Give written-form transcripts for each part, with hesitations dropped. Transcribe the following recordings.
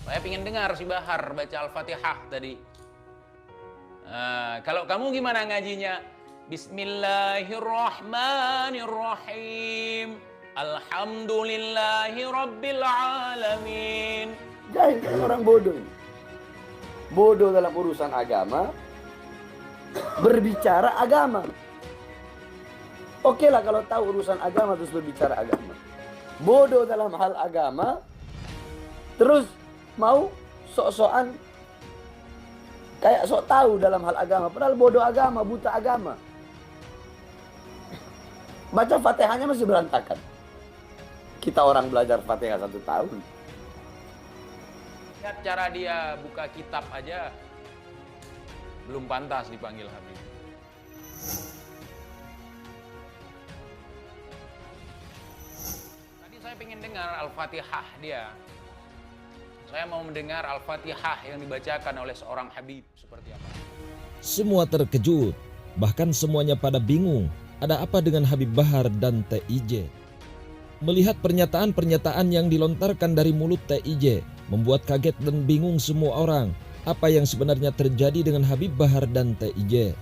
Saya ingin dengar si Bahar baca Al-Fatihah tadi. Kalau kamu gimana ngajinya? Bismillahirrahmanirrahim. Alhamdulillahi rabbil alamin. Jahil kan orang bodoh. Bodoh dalam urusan agama, berbicara agama. Oke lah kalau tahu urusan agama terus berbicara agama. Bodoh dalam hal agama, terus mau sok-sokan kayak sok tahu dalam hal agama. Padahal bodoh agama, buta agama. Baca Fatihahnya masih berantakan. Kita orang belajar Fatihah 1 tahun. Lihat cara dia buka kitab aja belum pantas dipanggil Habib. Tadi saya ingin dengar Al-Fatihah dia. Saya mau mendengar Al-Fatihah yang dibacakan oleh seorang Habib seperti apa. Semua terkejut, bahkan semuanya pada bingung. Ada apa dengan Habib Bahar dan TIJ? Melihat pernyataan-pernyataan yang dilontarkan dari mulut TIJ, membuat kaget dan bingung semua orang. Apa yang sebenarnya terjadi dengan Habib Bahar dan TIJ?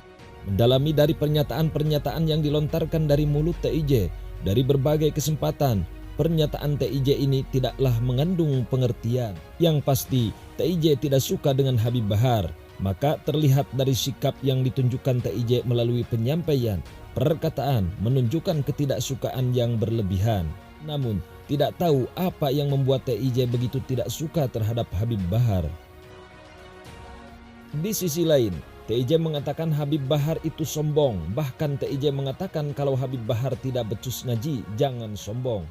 Mendalami dari pernyataan-pernyataan yang dilontarkan dari mulut TIJ, dari berbagai kesempatan, pernyataan TIJ ini tidaklah mengandung pengertian. Yang pasti, TIJ tidak suka dengan Habib Bahar. Maka terlihat dari sikap yang ditunjukkan TIJ melalui penyampaian, perkataan menunjukkan ketidaksukaan yang berlebihan. Namun, tidak tahu apa yang membuat TIJ begitu tidak suka terhadap Habib Bahar. Di sisi lain, TIJ mengatakan Habib Bahar itu sombong. Bahkan TIJ mengatakan kalau Habib Bahar tidak becus ngaji, jangan sombong.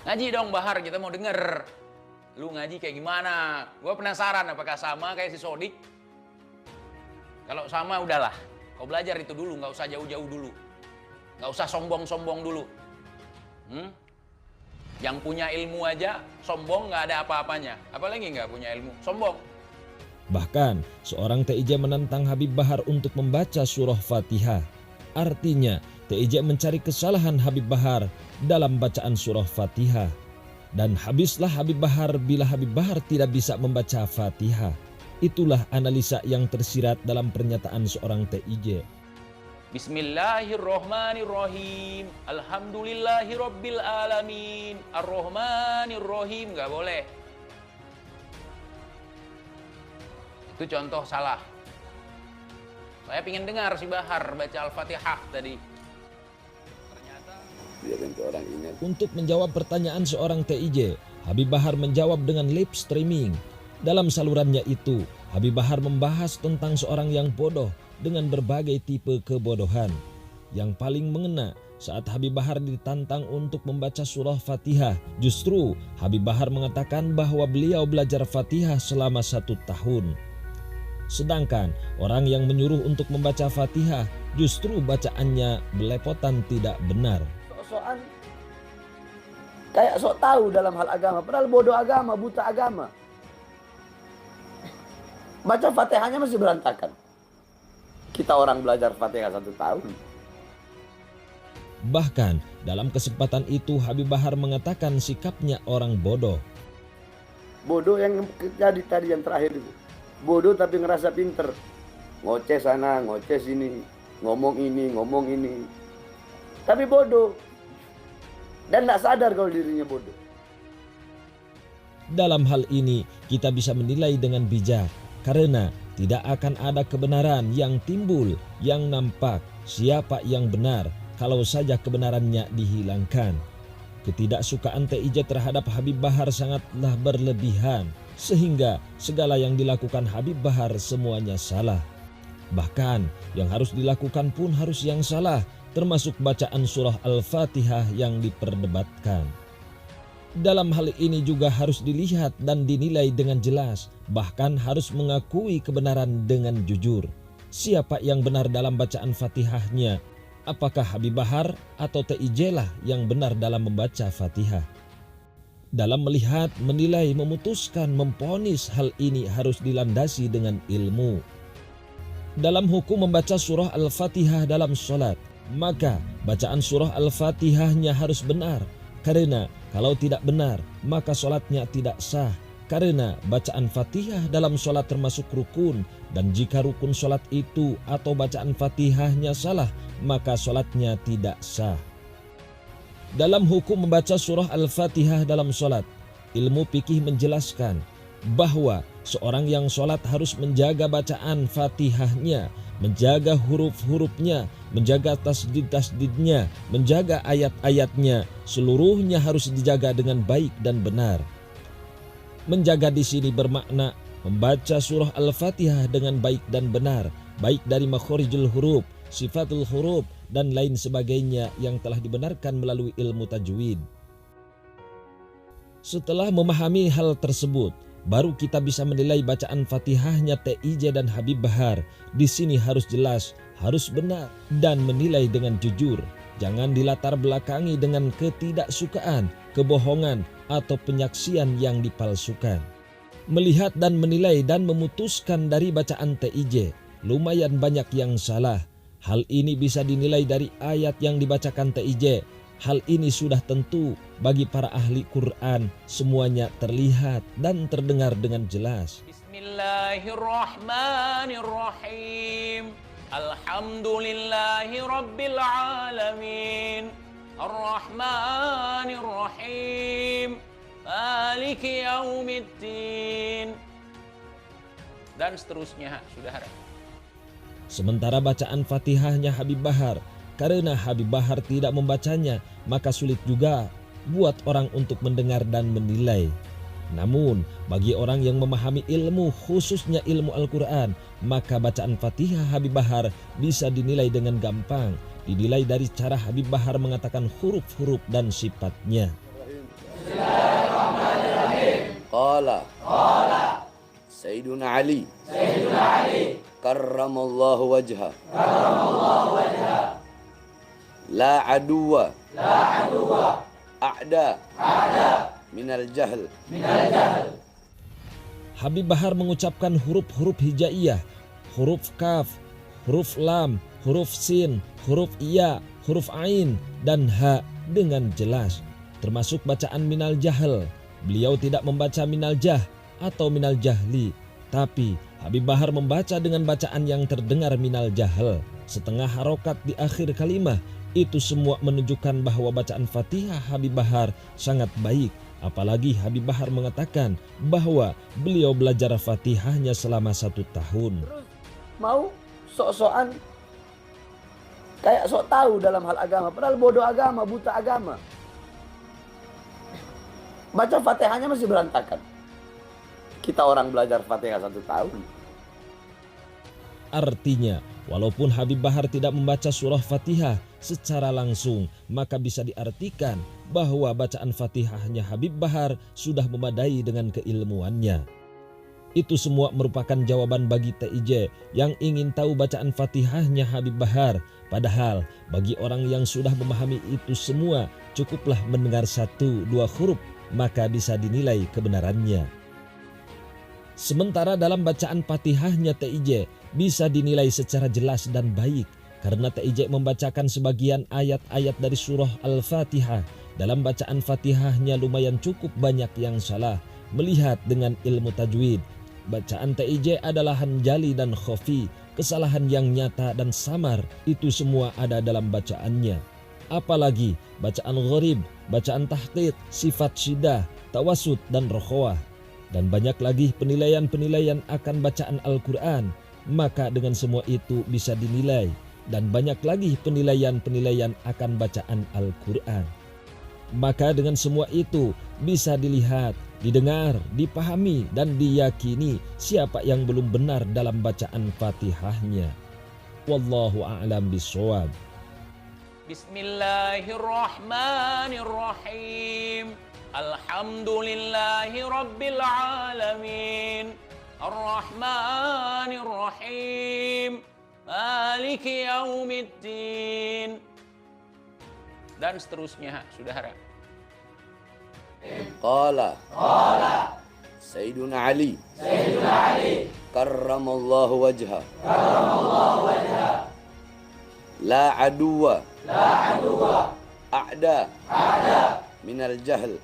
Ngaji dong Bahar, kita mau denger. Lu ngaji kayak gimana? Gue penasaran apakah sama kayak si Sodik? Kalau sama udahlah. Kau belajar itu dulu, nggak usah jauh-jauh dulu. Nggak usah sombong-sombong dulu. Yang punya ilmu aja sombong nggak ada apa-apanya. Apalagi nggak punya ilmu, sombong. Bahkan seorang TIJ menantang Habib Bahar untuk membaca surah Fatihah. Artinya TIJ mencari kesalahan Habib Bahar dalam bacaan surah Fatihah. Dan habislah Habib Bahar bila Habib Bahar tidak bisa membaca Fatihah. Itulah analisa yang tersirat dalam pernyataan seorang TIJ. Bismillahirrohmanirrohim. Alhamdulillahirabbil alamin. Ar-Rahmanirrahim. Nggak boleh. Itu contoh salah. Saya ingin dengar si Bahar baca Al-Fatihah tadi. Untuk menjawab pertanyaan seorang TIJ, Habib Bahar menjawab dengan live streaming. Dalam salurannya itu, Habib Bahar membahas tentang seorang yang bodoh dengan berbagai tipe kebodohan. Yang paling mengena saat Habib Bahar ditantang untuk membaca surah Fatihah, justru Habib Bahar mengatakan bahwa beliau belajar Fatihah selama 1 tahun. Sedangkan orang yang menyuruh untuk membaca Fatihah justru bacaannya belepotan tidak benar. Sok-sokan kayak sok tahu dalam hal agama. Padahal bodoh agama, buta agama. Baca Fatihahnya masih berantakan. Kita orang belajar Fatihah 1 tahun. Bahkan dalam kesempatan itu Habib Bahar mengatakan sikapnya orang bodoh. Bodoh yang jadi tadi yang terakhir itu. Bodoh tapi ngerasa pinter. Ngoceh sana, ngoceh sini. Ngomong ini. Tapi bodoh. Dan tidak sadar kalau dirinya bodoh. Dalam hal ini kita bisa menilai dengan bijak. Karena tidak akan ada kebenaran yang timbul, yang nampak. Siapa yang benar kalau saja kebenarannya dihilangkan. Ketidaksukaan TIJ terhadap Habib Bahar sangatlah berlebihan. Sehingga segala yang dilakukan Habib Bahar semuanya salah. Bahkan yang harus dilakukan pun harus yang salah, termasuk bacaan surah Al-Fatihah yang diperdebatkan. Dalam hal ini juga harus dilihat dan dinilai dengan jelas, bahkan harus mengakui kebenaran dengan jujur. Siapa yang benar dalam bacaan Fatihahnya? Apakah Habib Bahar atau TIJ lah yang benar dalam membaca Fatihah? Dalam melihat, menilai, memutuskan, memvonis hal ini harus dilandasi dengan ilmu. Dalam hukum membaca surah Al-Fatihah dalam sholat, maka bacaan surah Al-Fatihahnya harus benar. Karena kalau tidak benar, maka sholatnya tidak sah. karena bacaan Fatihah dalam sholat termasuk rukun, dan jika rukun sholat itu atau bacaan Fatihahnya salah, maka sholatnya tidak sah. Dalam hukum membaca surah Al-Fatihah dalam sholat, ilmu fikih menjelaskan bahwa seorang yang sholat harus menjaga bacaan Fatihahnya, menjaga huruf-hurufnya, menjaga tasdid-tasdidnya, menjaga ayat-ayatnya, seluruhnya harus dijaga dengan baik dan benar. Menjaga di sini bermakna membaca surah Al-Fatihah dengan baik dan benar, baik dari makhorijul huruf, sifatul huruf, dan lain sebagainya yang telah dibenarkan melalui ilmu tajwid. Setelah memahami hal tersebut, baru kita bisa menilai bacaan Fatihahnya TIJ dan Habib Bahar. Di sini harus jelas, harus benar, dan menilai dengan jujur. Jangan dilatar belakangi dengan ketidaksukaan, kebohongan, atau penyaksian yang dipalsukan. Melihat dan menilai dan memutuskan dari bacaan TIJ, lumayan banyak yang salah. Hal ini bisa dinilai dari ayat yang dibacakan TIJ. Hal ini sudah tentu bagi para ahli Quran, semuanya terlihat dan terdengar dengan jelas. Bismillahirrahmanirrahim. Alhamdulillahi rabbil alamin. Ar-Rahmanir-Rahim. Maliki yaumiddin. Dan seterusnya, saudara. Sementara bacaan Fatihahnya Habib Bahar, karena Habib Bahar tidak membacanya, maka sulit juga buat orang untuk mendengar dan menilai. Namun, bagi orang yang memahami ilmu, khususnya ilmu Al-Quran, maka bacaan Fatihah Habib Bahar bisa dinilai dengan gampang. Dinilai dari cara Habib Bahar mengatakan huruf-huruf dan sifatnya. Qala Sayyiduna Ali karramallahu wajha la aduwa a'da minal jahl. Habib Bahar mengucapkan huruf-huruf hijaiyah, huruf kaf, huruf lam, huruf sin, huruf iya, huruf ain, dan ha dengan jelas. Termasuk bacaan minal jahl. Beliau tidak membaca minal jah atau minal jahli, tapi Habib Bahar membaca dengan bacaan yang terdengar minal jahl. Setengah harokat di akhir kalimah. Itu semua menunjukkan bahwa bacaan Fatihah Habib Bahar sangat baik. Apalagi Habib Bahar mengatakan bahwa beliau belajar Fatihahnya selama 1 tahun. Mau sok-sokan kayak sok tahu dalam hal agama, padahal bodoh agama, buta agama. Baca Fatihahnya masih berantakan. Kita orang belajar Fatihah 1 tahun. Artinya, walaupun Habib Bahar tidak membaca surah Fatihah secara langsung, maka bisa diartikan bahwa bacaan Fatihahnya Habib Bahar sudah memadai dengan keilmuannya. Itu semua merupakan jawaban bagi TIJ yang ingin tahu bacaan Fatihahnya Habib Bahar. Padahal bagi orang yang sudah memahami itu semua, cukuplah mendengar 1-2 huruf, maka bisa dinilai kebenarannya. Sementara dalam bacaan Fatihahnya TIJ bisa dinilai secara jelas dan baik, karena TIJ membacakan sebagian ayat-ayat dari surah Al-Fatihah. Dalam bacaan Fatihahnya lumayan cukup banyak yang salah. Melihat dengan ilmu tajwid, bacaan TIJ adalah hanjali dan khofi, kesalahan yang nyata dan samar, itu semua ada dalam bacaannya. Apalagi bacaan gharib, bacaan tahqiq, sifat syidah, tawasud dan rokhawah. Dan banyak lagi penilaian-penilaian akan bacaan Al-Quran. Maka dengan semua itu bisa dinilai. Dan banyak lagi penilaian-penilaian akan bacaan Al-Quran. Maka dengan semua itu bisa dilihat, didengar, dipahami, dan diyakini siapa yang belum benar dalam bacaan Fatihahnya. Wallahu a'lam bishawab. Bismillahirrahmanirrahim. Alhamdulillahi rabbil alamin. Ar-Rahmanir-Rahim. Maliki yaumiddin. Dan seterusnya, saudara. Qala Sayyiduna Ali karramallahu wajha la aduwa a'da minal jahl.